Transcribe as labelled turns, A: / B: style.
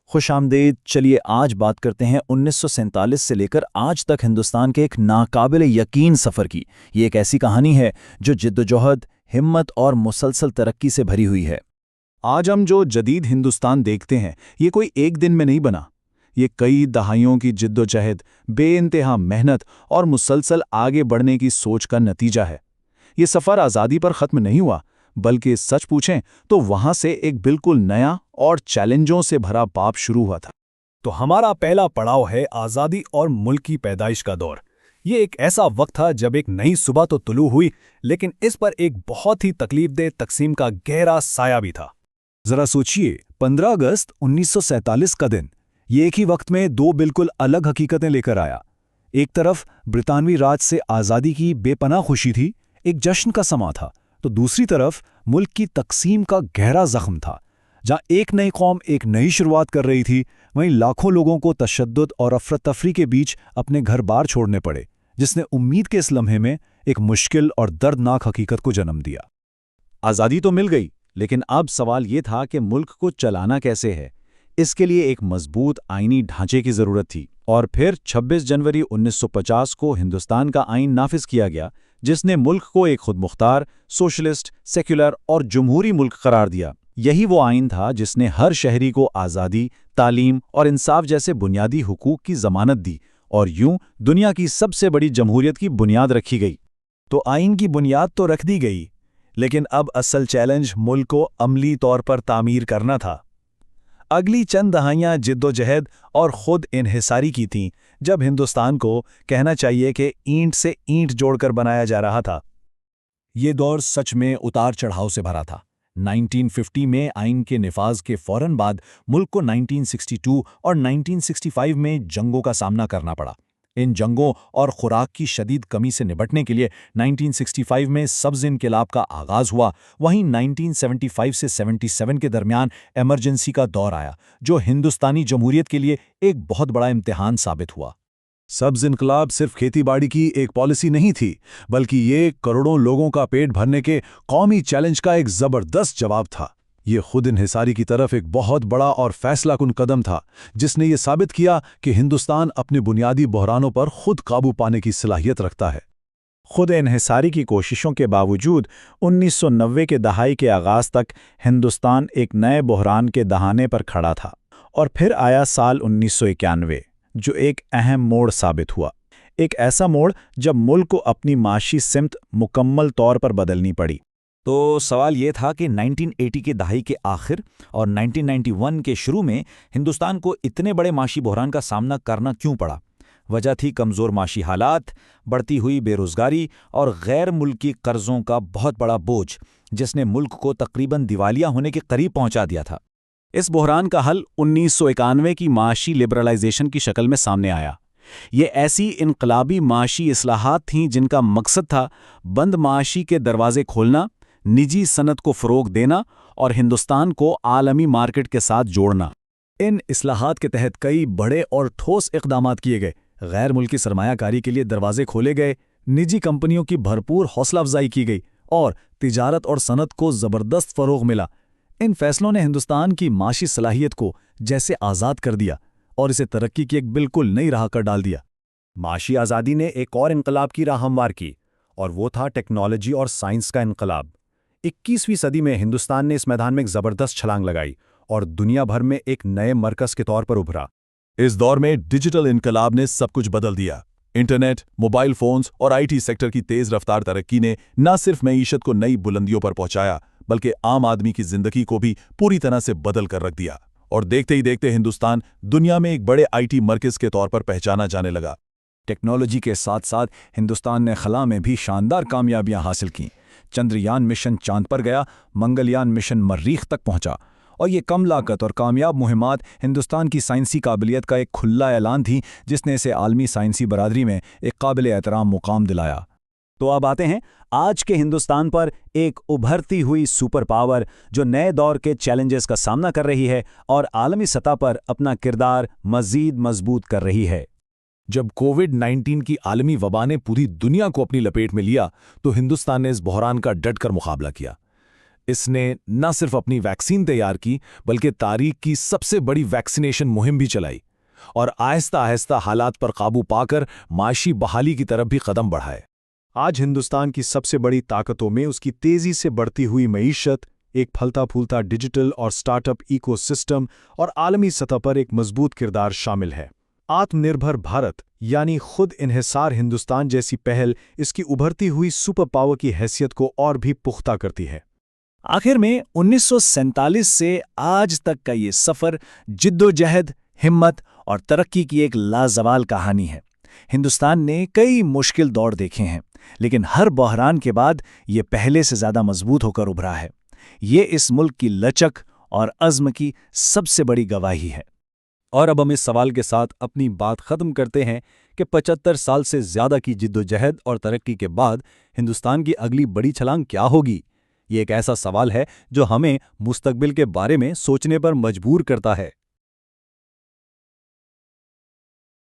A: خوش آمدید۔ چلیے آج بات کرتے ہیں 1947 سے لے کر آج تک ہندوستان کے ایک ناقابل یقین سفر کی۔ یہ ایک ایسی کہانی ہے جو جدوجہد، ہمت اور مسلسل ترقی سے بھری ہوئی ہے۔
B: آج ہم جو جدید ہندوستان دیکھتے ہیں یہ کوئی ایک دن میں نہیں بنا۔ یہ کئی دہائیوں کی جدوجہد، بے انتہا محنت اور مسلسل آگے بڑھنے کی سوچ کا نتیجہ ہے۔ یہ سفر آزادی پر ختم نہیں ہوا، بلکہ سچ پوچھیں تو وہاں سے ایک بالکل نیا اور چیلنجوں سے بھرا باب شروع ہوا تھا۔
C: تو ہمارا پہلا پڑاؤ ہے آزادی اور ملک کی پیدائش کا دور۔ یہ ایک ایسا وقت تھا جب ایک نئی صبح تو طلوع ہوئی، لیکن اس پر ایک بہت ہی تکلیف دہ تقسیم کا گہرا سایہ بھی تھا۔
B: ذرا سوچئے، 15 اگست 1947 کا دن، یہ ایک ہی وقت میں دو بالکل الگ حقیقتیں لے کر آیا۔ ایک طرف برطانوی راج سے آزادی کی بے پناہ خوشی تھی، ایک جشن کا سماں تھا، تو دوسری طرف ملک کی تقسیم کا گہرا زخم تھا۔ جہاں ایک نئی قوم ایک نئی شروعات کر رہی تھی، وہیں لاکھوں لوگوں کو تشدد اور افراتفری کے بیچ اپنے گھر بار چھوڑنے پڑے، جس نے امید کے اس لمحے میں ایک مشکل اور دردناک حقیقت کو جنم دیا۔
D: آزادی تو مل گئی، لیکن اب سوال یہ تھا کہ ملک کو چلانا کیسے ہے۔ اس کے لیے ایک مضبوط آئینی ڈھانچے کی ضرورت تھی، اور پھر 26 جنوری 1950 کو ہندوستان کا آئین نافذ کیا گیا، جس نے ملک کو ایک خود مختار، سوشلسٹ، سیکولر اور جمہوری ملک قرار دیا۔ یہی وہ آئین تھا جس نے ہر شہری کو آزادی، تعلیم اور انصاف جیسے بنیادی حقوق کی ضمانت دی، اور یوں دنیا کی سب سے بڑی جمہوریت کی بنیاد رکھی گئی۔
C: تو آئین کی بنیاد تو رکھ دی گئی، لیکن اب اصل چیلنج ملک کو عملی طور پر تعمیر کرنا تھا۔ اگلی چند دہائیاں جدوجہد اور خود انحصاری کی تھیں، جب ہندوستان کو کہنا چاہیے کہ اینٹ سے اینٹ جوڑ کر بنایا جا رہا تھا۔ یہ دور سچ میں اتار چڑھاؤ سے بھرا تھا۔ 1950 میں آئین کے نفاذ کے فوراً بعد ملک کو 1962 اور 1965 میں جنگوں کا سامنا کرنا پڑا۔ ان جنگوں اور خوراک کی شدید کمی سے نپٹنے کے لیے 1965 میں سبز انقلاب کا آغاز ہوا۔ وہیں 1975 سے 77 کے درمیان ایمرجنسی کا دور آیا، جو ہندوستانی جمہوریت کے لیے ایک بہت بڑا امتحان ثابت ہوا۔
B: سبز انقلاب صرف کھیتی باڑی کی ایک پالیسی نہیں تھی، بلکہ یہ کروڑوں لوگوں کا پیٹ بھرنے کے قومی چیلنج کا ایک زبردست جواب تھا۔ یہ خود انحصاری کی طرف ایک بہت بڑا اور فیصلہ کن قدم تھا، جس نے یہ ثابت کیا کہ ہندوستان اپنے بنیادی بحرانوں پر خود قابو پانے کی صلاحیت رکھتا ہے۔
A: خود انحصاری کی کوششوں کے باوجود 1990 کے دہائی کے آغاز تک ہندوستان ایک نئے بحران کے دہانے پر کھڑا تھا، اور پھر آیا سال 1991، جو ایک اہم موڑ ثابت ہوا۔ ایک ایسا موڑ جب ملک کو اپنی معاشی سمت مکمل طور پر بدلنی پڑی۔
C: تو سوال یہ تھا کہ 1980 کے دہائی کے آخر اور 1991 کے شروع میں ہندوستان کو اتنے بڑے معاشی بحران کا سامنا کرنا کیوں پڑا؟ وجہ تھی کمزور معاشی حالات، بڑھتی ہوئی بے روزگاری اور غیر ملکی قرضوں کا بہت بڑا بوجھ، جس نے ملک کو تقریباً دیوالیہ ہونے کے قریب پہنچا دیا تھا۔
D: اس بحران کا حل 1991 کی معاشی لبرلائزیشن کی شکل میں سامنے آیا۔ یہ ایسی انقلابی معاشی اصلاحات تھیں جن کا مقصد تھا بند معاشی کے دروازے کھولنا، نجی صنعت کو فروغ دینا اور ہندوستان کو عالمی مارکیٹ کے ساتھ جوڑنا۔
C: ان اصلاحات کے تحت کئی بڑے اور ٹھوس اقدامات کیے گئے۔ غیر ملکی سرمایہ کاری کے لیے دروازے کھولے گئے، نجی کمپنیوں کی بھرپور حوصلہ افزائی کی گئی، اور تجارت اور صنعت کو زبردست فروغ ملا۔ ان فیصلوں نے ہندوستان کی معاشی صلاحیت کو جیسے آزاد کر دیا اور اسے ترقی کی ایک بالکل نئی راہ پر ڈال دیا۔
E: معاشی آزادی نے ایک اور انقلاب کی راہ ہموار کی، اور وہ تھا ٹیکنالوجی اور سائنس کا انقلاب۔ 21ویں صدی میں ہندوستان نے اس میدان میں ایک زبردست چھلانگ لگائی اور دنیا بھر میں ایک نئے مرکز کے طور پر ابھرا۔
B: اس دور میں ڈیجیٹل انقلاب نے سب کچھ بدل دیا۔ انٹرنیٹ، موبائل فونز اور آئی ٹی سیکٹر کی تیز رفتار ترقی نے نہ صرف معیشت کو نئی بلندیوں پر پہنچایا، بلکہ عام آدمی کی زندگی کو بھی پوری طرح سے بدل کر رکھ دیا، اور دیکھتے ہی دیکھتے ہندوستان دنیا میں ایک بڑے آئی ٹی مرکز کے طور پر پہچانا جانے لگا۔
C: ٹیکنالوجی کے ساتھ ساتھ ہندوستان نے خلا میں بھی شاندار کامیابیاں حاصل کیں۔ چندریان مشن چاند پر گیا، منگلیان مشن مریخ تک پہنچا، اور یہ کم لاگت اور کامیاب مہمات ہندوستان کی سائنسی قابلیت کا ایک کھلا اعلان تھی، جس نے اسے عالمی سائنسی برادری میں ایک قابل احترام مقام دلایا۔
A: تو اب آتے ہیں آج کے ہندوستان پر، ایک ابھرتی ہوئی سپر پاور جو نئے دور کے چیلنجز کا سامنا کر رہی ہے اور عالمی سطح پر اپنا کردار مزید مضبوط کر رہی ہے۔
B: جب کووڈ-19 کی عالمی وبا نے پوری دنیا کو اپنی لپیٹ میں لیا، تو ہندوستان نے اس بحران کا ڈٹ کر مقابلہ کیا۔
C: اس نے نہ صرف اپنی ویکسین تیار کی بلکہ تاریخ کی سب سے بڑی ویکسینیشن مہم بھی چلائی اور آہستہ آہستہ حالات پر قابو پا کر معاشی بحالی کی طرف بھی قدم بڑھائے۔
B: آج ہندوستان کی سب سے بڑی طاقتوں میں اس کی تیزی سے بڑھتی ہوئی معیشت، ایک پھلتا پھولتا ڈیجیٹل اور سٹارٹ اپ ایکو سسٹم اور عالمی سطح پر ایک مضبوط کردار شامل ہے۔ آتم نربھر بھارت یعنی خود انحصار ہندوستان جیسی پہل اس کی ابھرتی ہوئی سپر پاور کی حیثیت کو اور بھی پختہ کرتی ہے۔
C: آخر میں 1947 سے آج تک کا یہ سفر جد و جہد، ہمت اور ترقی کی ایک لازوال کہانی ہے۔ ہندوستان نے کئی مشکل دور دیکھے ہیں، لیکن ہر بحران کے بعد یہ پہلے سے زیادہ مضبوط ہو کر ابھرا ہے۔ یہ اس ملک کی لچک اور عزم کی سب سے بڑی گواہی ہے۔
D: اور اب ہم اس سوال کے ساتھ اپنی بات ختم کرتے ہیں کہ 75 سال سے زیادہ کی جد و جہد اور ترقی کے بعد ہندوستان کی اگلی بڑی چھلانگ کیا ہوگی؟ یہ ایک ایسا سوال ہے جو ہمیں مستقبل کے بارے میں سوچنے پر مجبور کرتا ہے۔